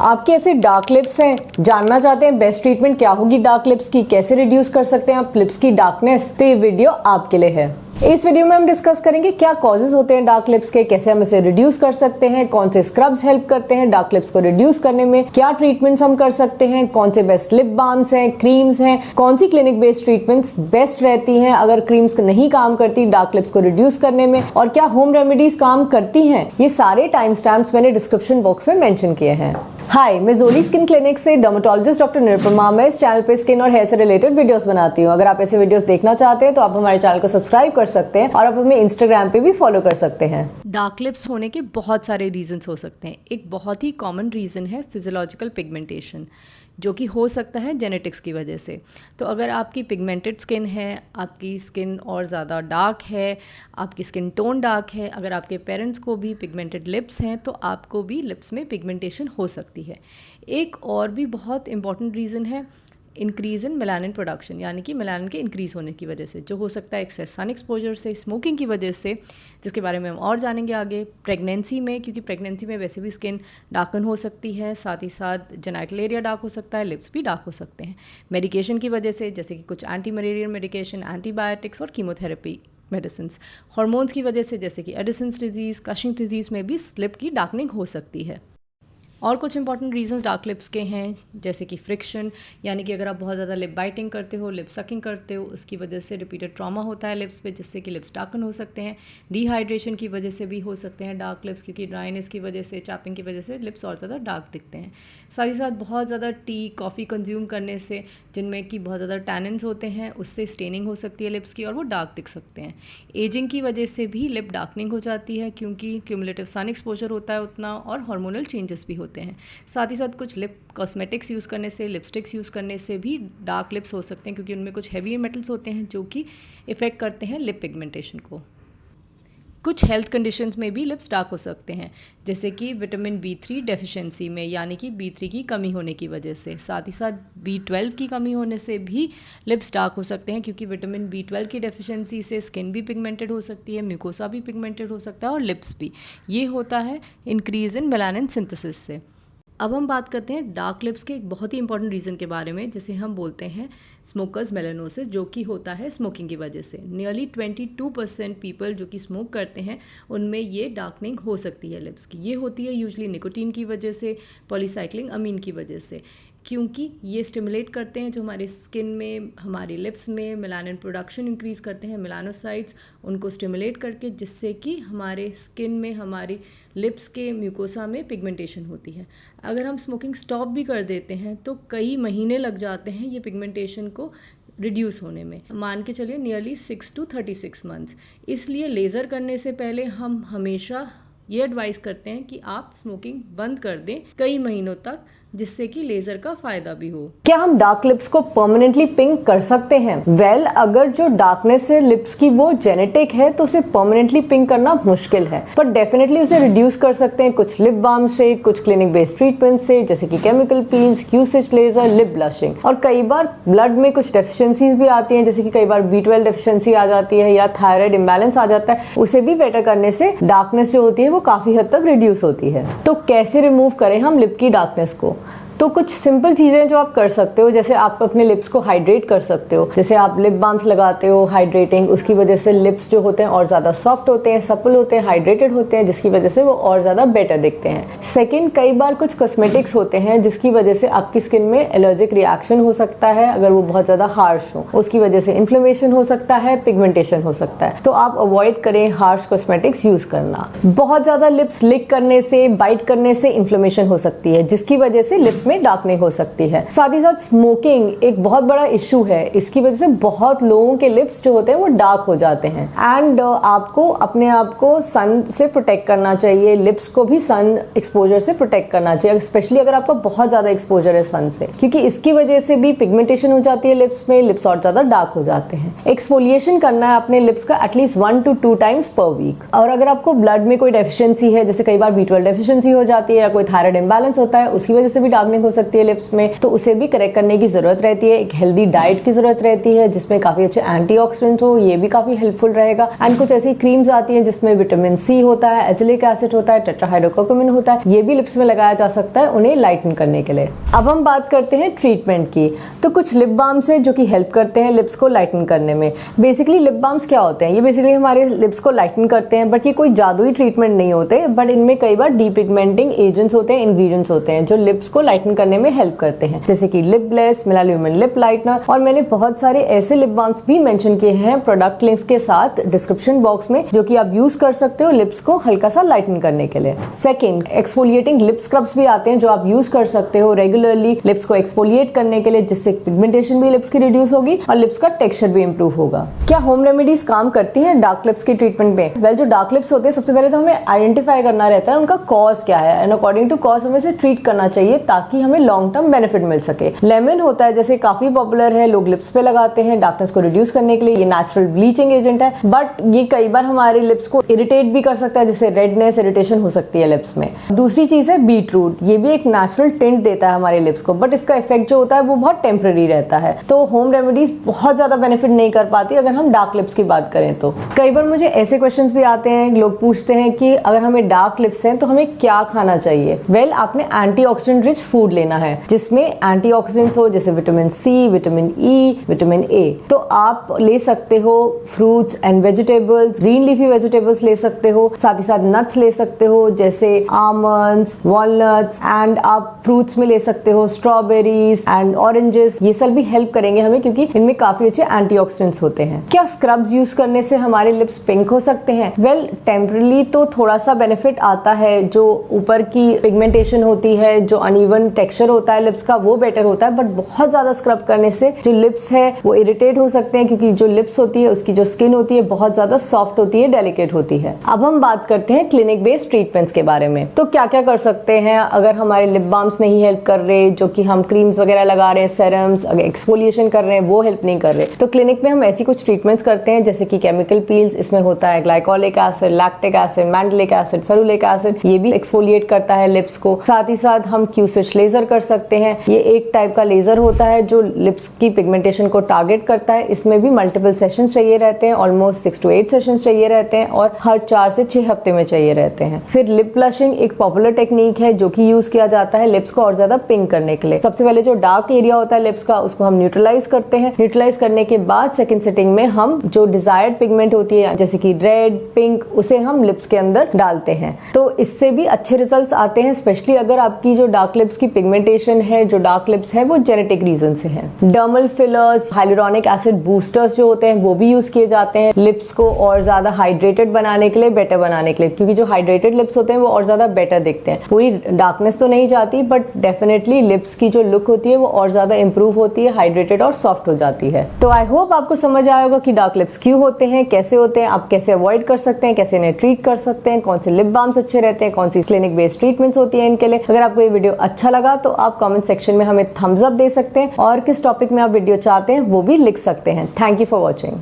आपके ऐसे dark lips हैं, जानना चाहते हैं बेस्ट ट्रीटमेंट क्या होगी डार्क लिप्स की, कैसे रिड्यूस कर सकते हैं आप लिप्स की डार्कनेस, तो ये वीडियो आपके लिए है। इस वीडियो में हम डिस्कस करेंगे क्या कॉजेज होते हैं डार्क लिप्स के, कैसे हम इसे रिड्यूस कर सकते हैं, कौन से स्क्रब्स हेल्प करते हैं डार्क लिप्स को रिड्यूस करने में, क्या ट्रीटमेंट्स हम कर सकते हैं, कौन से बेस्ट लिप बाम्स हैं, क्रीम्स हैं, कौन सी क्लिनिक बेस्ड ट्रीटमेंट्स बेस्ट रहती हैं अगर क्रीम्स नहीं काम करती डार्क लिप्स को रिड्यूस करने में, और क्या होम रेमेडीज काम करती हैं। ये सारे टाइम स्टैम्प्स मैंने डिस्क्रिप्शन बॉक्स में मेंशन किए हैं। हाय, मैं जोली स्किन क्लिनिक से डर्मेटोलॉजिस्ट डॉक्टर निरुपमा। मैं इस चैनल पे स्किन और हेयर से रिलेटेड वीडियोस बनाती हूँ। अगर आप ऐसे वीडियोस देखना चाहते हैं तो आप हमारे चैनल को सब्सक्राइब कर सकते हैं और आप हमें इंस्टाग्राम पे भी फॉलो कर सकते हैं। डार्क लिप्स होने के बहुत सारे रीजंस हो सकते हैं। एक बहुत ही कॉमन रीज़न है फिजियोलॉजिकल पिगमेंटेशन, जो कि हो सकता है जेनेटिक्स की वजह से। तो अगर आपकी पिगमेंटेड स्किन है, आपकी स्किन और ज़्यादा डार्क है, आपकी स्किन टोन डार्क है, अगर आपके पेरेंट्स को भी पिगमेंटेड लिप्स हैं तो आपको भी लिप्स में पिगमेंटेशन हो सकती है। एक और भी बहुत इंपॉर्टेंट रीज़न है इंक्रीज़ इन मेलानिन प्रोडक्शन, यानी कि मेलानिन के इंक्रीज़ होने की वजह से, जो हो सकता है एक्सेस सन एक्सपोजर से, स्मोकिंग की वजह से, जिसके बारे में हम और जानेंगे आगे। प्रेगनेंसी में, क्योंकि प्रेगनेंसी में वैसे भी स्किन डार्कन हो सकती है, साथ ही साथ जेनाइटल एरिया डार्क हो सकता है, लिप्स भी डार्क हो सकते हैं। मेडिकेशन की वजह से, जैसे कि कुछ एंटी मलेरियल मेडिकेशन, एंटीबायोटिक्स और कीमोथेरेपी मेडिसिन। हॉर्मोन्स की वजह से, जैसे कि एडिसन्स डिजीज़, कशिंग डिजीज़ में भी लिप की डार्कनिंग हो सकती है। और कुछ इंपॉर्टेंट रीजंस डार्क लिप्स के हैं, जैसे कि फ्रिक्शन, यानी कि अगर आप बहुत ज़्यादा लिप बाइटिंग करते हो, लिप सकिंग करते हो, उसकी वजह से रिपीटेड ट्रॉमा होता है लिप्स पे, जिससे कि लिप्स डार्कन हो सकते हैं। डिहाइड्रेशन की वजह से भी हो सकते हैं डार्क लिप्स, क्योंकि ड्राइनेस की वजह से, चैपिंग की वजह से लिप्स और ज़्यादा डार्क दिखते हैं। साथ ही साथ बहुत ज़्यादा टी, कॉफ़ी कंज्यूम करने से, जिनमें कि बहुत ज़्यादा टैनिन्स होते हैं, उससे स्टेनिंग हो सकती है लिप्स की और वो डार्क दिख सकते हैं। एजिंग की वजह से भी लिप डार्कनिंग हो जाती है, क्योंकि क्यूमुलेटिव सन एक्सपोजर होता है उतना, और हार्मोनल चेंजेस भी होते हैं। साथ ही साथ कुछ लिप कॉस्मेटिक्स यूज़ करने से, लिपस्टिक्स यूज़ करने से भी डार्क लिप्स हो सकते हैं, क्योंकि उनमें कुछ हैवी मेटल्स होते हैं जो कि इफ़ेक्ट करते हैं लिप पिगमेंटेशन को। कुछ हेल्थ कंडीशंस में भी लिप्स डार्क हो सकते हैं, जैसे कि विटामिन B3 डेफिशिएंसी में, यानी कि B3 की कमी होने की वजह से। साथ ही साथ B12 की कमी होने से भी लिप्स डार्क हो सकते हैं, क्योंकि विटामिन B12 की डेफिशिएंसी से स्किन भी पिगमेंटेड हो सकती है, म्यूकोसा भी पिगमेंटेड हो सकता है और लिप्स भी। ये होता है इंक्रीज़ इन मेलानिन सिंथेसिस से। अब हम बात करते हैं डार्क लिप्स के एक बहुत ही इंपॉर्टेंट रीज़न के बारे में, जिसे हम बोलते हैं स्मोकर्स मेलानोसिस, जो कि होता है स्मोकिंग की वजह से। नियरली 22% पीपल जो कि स्मोक करते हैं उनमें ये डार्कनिंग हो सकती है लिप्स की। ये होती है यूजुअली निकोटीन की वजह से, पॉलीसाइक्लिक अमीन की वजह से, क्योंकि ये स्टिमुलेट करते हैं जो हमारे स्किन में, हमारे लिप्स में मेलानिन प्रोडक्शन इंक्रीज़ करते हैं, मेलानोसाइट्स, उनको स्टिमुलेट करके, जिससे कि हमारे स्किन में, हमारी लिप्स के म्यूकोसा में पिगमेंटेशन होती है। अगर हम स्मोकिंग स्टॉप भी कर देते हैं तो कई महीने लग जाते हैं ये पिगमेंटेशन को रिड्यूस होने में, मान के चलिए नियरली 6 to 36 मंथ्स। इसलिए लेज़र करने से पहले हम हमेशा ये एडवाइस करते हैं कि आप स्मोकिंग बंद कर दें कई महीनों तक, जिससे कि लेजर का फायदा भी हो। क्या हम डार्क लिप्स को परमानेंटली पिंक कर सकते हैं? वेल, अगर जो डार्कनेस है लिप्स की वो जेनेटिक है तो उसे परमानेंटली पिंक करना मुश्किल है, पर डेफिनेटली उसे रिड्यूस कर सकते हैं कुछ लिप बाम से, कुछ क्लिनिक बेस्ड ट्रीटमेंट से, जैसे कि chemical peels, Q switch laser, lip blushing. और कई बार ब्लड में कुछ डेफिशिएंसीज भी आती हैं, जैसे कि कई बार B12 डेफिशिएंसी आ जाती है या थायराइड इम्बैलेंस आ जाता है, उसे भी बेटर करने से डार्कनेस जो होती है वो काफी हद तक रिड्यूस होती है। तो कैसे रिमूव करें हम लिप की डार्कनेस को? तो कुछ सिंपल चीजें जो आप कर सकते हो, जैसे आप अपने लिप्स को हाइड्रेट कर सकते हो, जैसे आप लिप बाम्स लगाते हो हाइड्रेटिंग, उसकी वजह से लिप्स जो होते हैं और ज्यादा सॉफ्ट होते हैं, सपल होते हैं, हाइड्रेटेड होते हैं, जिसकी वजह से वो और ज्यादा बेटर दिखते हैं। सेकंड, कई बार कुछ कॉस्मेटिक्स होते हैं जिसकी वजह से आपकी स्किन में एलर्जिक रिएक्शन हो सकता है, अगर वो बहुत ज्यादा हार्श हो, उसकी वजह से इन्फ्लेमेशन हो सकता है, पिगमेंटेशन हो सकता है। तो आप अवॉइड करें हार्श कॉस्मेटिक्स यूज करना। बहुत ज्यादा लिप्स लिक करने से, बाइट करने से इन्फ्लेमेशन हो सकती है, जिसकी वजह से लिप में डार्कनिंग हो सकती है। साथ ही साथ स्मोकिंग एक बहुत बड़ा इश्यू है, इसकी वजह से बहुत लोगों के लिप्स जो होते हैं वो डार्क हो जाते हैं। एंड आपको अपने आप को सन से प्रोटेक्ट करना चाहिए, लिप्स को भी सन एक्सपोजर से प्रोटेक्ट करना चाहिए, स्पेशली अगर आपका बहुत ज्यादा एक्सपोजर है सन से, क्योंकि इसकी वजह से भी पिगमेंटेशन हो जाती है लिप्स में, लिप्स और ज्यादा डार्क हो जाते हैं। एक्सफोलिएशन करना है अपने लिप्स का at least 1 to 2 times per week. और अगर आपको ब्लड में कोई डेफिशिएंसी है, जैसे कई बार B12 डेफिशिएंसी हो जाती है या कोई थायराइड इम्बैलेंस होता है, उसकी वजह से भी डार्कनिंग स्वेलिंग हो सकती है लिप्स में, तो उसे भी करेक्ट करने की जरूरत रहती है। एक हेल्दी डाइट की जरूरत रहती है जिसमें काफी अच्छे एंटीऑक्सीडेंट हो, ये भी काफी हेल्पफुल रहेगा। एंड कुछ ऐसी क्रीम्स आती हैं जिसमें विटामिन सी होता है, एजिलिक एसिड होता है, टेट्राहाइड्रोकोकामिन होता है, ये भी लिप्स में लगाया जा सकता है उन्हें लाइटन करने के लिए। अब हम बात करते हैं ट्रीटमेंट की। तो कुछ लिप बाम्स है जो कि हेल्प करते हैं लिप्स को लाइटन करने में। बेसिकली लिप बाम्स क्या होते हैं? ये बेसिकली हमारे लिप्स को लाइटन करते हैं, बट ये कोई जादुई ट्रीटमेंट नहीं होते, बट इनमें कई बार डीपिगमेंटिंग एजेंट्स होते हैं, इंग्रेडिएंट्स होते हैं जो लिप्स को लाइटन करने में हेल्प करते हैं, जैसे कि लिप ग्लेस, मेलाल्यूमिन लिप लाइटनर। और मैंने बहुत सारे ऐसे लिप बाम्स भी मेंशन किए हैं प्रोडक्ट लिंक्स के साथ डिस्क्रिप्शन बॉक्स में, जो कि आप यूज कर सकते हो लिप्स को हल्का सा लाइटन करने के लिए। सेकंड, एक्सफोलिएटिंग लिप स्क्रब्स भी आते हैं जो आप यूज कर सकते हो रेगुलरली लिप्स को एक्सफोलिएट करने के लिए, जिससे पिगमेंटेशन भी लिप्स की रिड्यूस होगी और लिप्स का टेक्सचर भी इंप्रूव होगा। क्या होम रेमेडीज काम करती हैं डार्क लिप्स की ट्रीटमेंट में? वेल, जो डार्क लिप्स होते हैं सबसे पहले तो हमें आइडेंटिफाई करना रहता है उनका कॉज क्या है, एंड अकॉर्डिंग टू कॉज हमें से ट्रीट करना चाहिए ताकि हमें लॉन्ग टर्म बेनिफिट मिल सके। लेमन होता है जैसे काफी पॉपुलर है, लोग लिप्स पे लगाते हैं डार्कनेस को रिड्यूस करने के लिए। ये नेचुरल ब्लीचिंग एजेंट है, बट ये कई बार हमारे लिप्स को इरिटेट भी कर सकता है, जिससे रेडनेस, इरिटेशन हो सकती है लिप्स में। दूसरी चीज है बीटरूट। ये भी एक नेचुरल टिंट देता है हमारे लिप्स को, बट इसका इफेक्ट जो होता है वो बहुत टेम्पररी रहता है, तो होम रेमेडीज बहुत ज्यादा बेनिफिट नहीं कर पाती अगर हम डार्क लिप्स की बात करें तो। कई बार मुझे ऐसे क्वेश्चंस भी आते हैं, लोग पूछते हैं कि अगर हमें डार्क लिप्स हैं तो हमें क्या खाना चाहिए? वेल, आपने एंटीऑक्सीडेंट रिच फूड लेना है जिसमें एंटीऑक्सीडेंट्स हो, जैसे vitamin C, vitamin E, vitamin A. तो आप ले सकते हो fruits and vegetables, green leafy vegetables ले सकते हो, साथ ही साथ नट्स ले सकते हो जैसे आमंड्स, वॉलनट्स, एंड आप फ्रूट्स में ले सकते हो स्ट्रॉबेरीज एंड ऑरेंजेस। ये सब भी हेल्प करेंगे हमें क्योंकि इनमें काफी अच्छे एंटीऑक्सीडेंट्स होते हैं। क्या स्क्रब्स यूज करने से हमारे लिप्स पिंक हो सकते हैं? वेल, टेम्परली तो थोड़ा सा बेनिफिट आता है, जो ऊपर की पिगमेंटेशन होती है, जो अनइवन टेक्सचर होता है लिप्स का, वो बेटर होता है, बट बहुत ज्यादा स्क्रब करने से जो लिप्स है वो इरिटेट हो सकते हैं, क्योंकि जो लिप्स होती है उसकी जो स्किन होती है बहुत ज्यादा सॉफ्ट होती है, डेलिकेट होती है। अब हम बात करते हैं क्लिनिक बेस्ड ट्रीटमेंट्स के बारे में। तो क्या क्या कर सकते हैं अगर हमारे लिप बाम्स नहीं हेल्प कर रहे, जो कि हम क्रीम्स वगैरह लगा रहे हैं, सेरम्स, अगर एक्सफोलिएशन कर रहे हैं वो हेल्प नहीं कर रहे, तो क्लिनिक में हम ऐसी कुछ ट्रीटमेंट्स करते हैं जैसे कि केमिकल पील्स। इसमें होता है glycolic acid, lactic acid, mandelic acid, ferulic acid, ये भी एक्सफोलिएट करता है लिप्स को। साथ ही साथ हम क्यू स्विच लेजर कर सकते हैं। ये एक टाइप का लेजर होता है जो लिप्स की पिगमेंटेशन को टारगेट करता है। इसमें भी मल्टीपल सेशंस चाहिए रहते हैं, ऑलमोस्ट 6 to 8 सेशंस चाहिए रहते हैं, और हर 4 से 6 हफ्ते में चाहिए रहते हैं। फिर लिप ब्लशिंग एक पॉपुलर टेक्निक है जो कि यूज किया जाता है लिप्स को और ज्यादा पिंक करने के लिए। सबसे पहले जो डार्क एरिया होता है लिप्स का, उसको हम न्यूट्रलाइज करते हैं। न्यूट्रलाइज करने के बाद सेकंड सिटिंग में हम जो डिजायर्ड पिगमेंट होती है जैसे कि रेड, पिंक, उसे हम लिप्स के अंदर डालते हैं। तो इससे भी अच्छे रिजल्ट्स आते हैं, स्पेशली अगर आपकी जो डार्क लिप्स की पिगमेंटेशन है, जो डार्क लिप्स है, वो जेनेटिक रीजन से है। Dermal fillers, hyaluronic acid boosters जो होते हैं वो भी यूज किए जाते हैं लिप्स को और ज्यादा हाइड्रेटेड बनाने के लिए, बेटर बनाने के लिए, क्योंकि जो हाइड्रेटेड लिप्स होते हैं वो और ज्यादा बेटर दिखते हैं। पूरी डार्कनेस तो नहीं जाती, बट डेफिनेटली लिप्स की जो लुक होती है वो और ज्यादा इंप्रूव होती है, हाइड्रेटेड और सॉफ्ट हो जाती है। तो आई होप आपको समझ आया होगा कि डार्क लिप्स क्यों होते हैं, कैसे होते हैं, आप कैसे अवॉइड कर सकते हैं, कैसे इन्हें ट्रीट कर सकते हैं, कौन से लिप बाम्स अच्छे रहते हैं, कौन सी क्लिनिक बेस्ड ट्रीटमेंट्स होती है इनके लिए। अगर आपको ये वीडियो अच्छा लगा तो आप कमेंट सेक्शन में हमें थम्स अप दे सकते हैं, और किस टॉपिक में आप वीडियो चाहते हैं वो भी लिख सकते हैं। Thank you for watching.